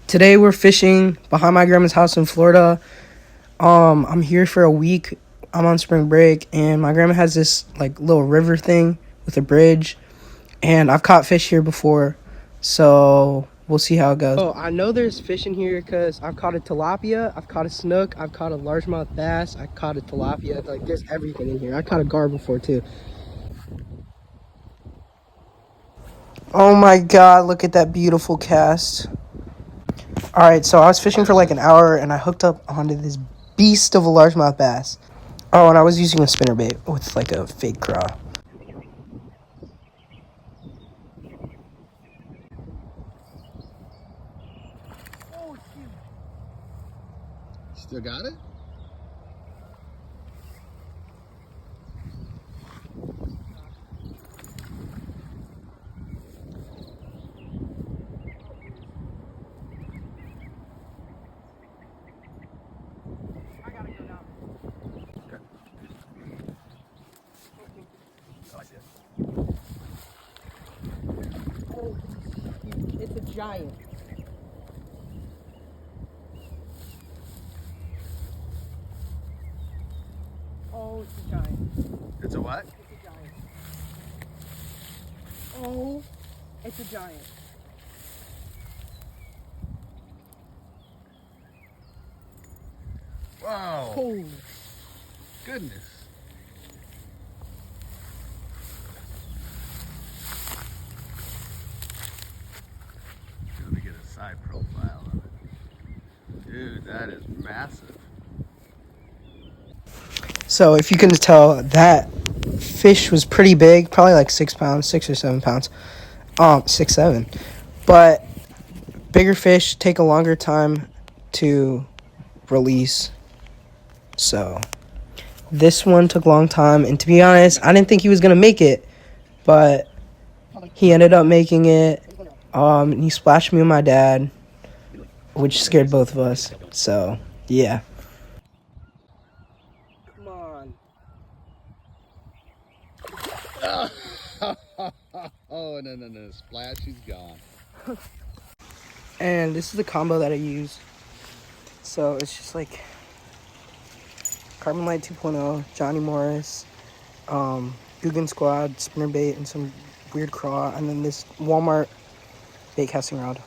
Today we're fishing behind my grandma's house in Florida. I'm here for a week. I'm on spring break, and my grandma has this like little river thing with a bridge, and I've caught fish here before, so we'll see how it goes. Oh, I know there's fish in here because I've caught a tilapia, I've caught a snook, I've caught a largemouth bass, I caught a tilapia. Like, there's everything in here. I caught a gar before too. Oh my God! Look at that beautiful cast. All right, so I was fishing for like an hour, and I hooked up onto this beast of a largemouth bass. Oh, and I was using a spinnerbait with like a fake craw. Still got it? I gotta go now. Okay. Oh, I see it. Oh, it's a giant. Oh, it's a giant. It's a what? It's a giant. Oh, it's a giant. Wow. Holy. Goodness. Let me get a side profile of it. Dude, that is massive. So if you can tell, that fish was pretty big, probably like 6 pounds, 6 or 7 pounds. 6, 7. But bigger fish take a longer time to release. So this one took a long time, and to be honest, I didn't think he was gonna make it, but he ended up making it. And he splashed me and my dad, which scared both of us. So yeah. Come on. Oh, no. Splash, he's gone. And this is the combo that I use. So it's just like Carbon Light 2.0, Johnny Morris, Guggen Squad, spinnerbait, and some weird craw, and then this Walmart bait casting rod.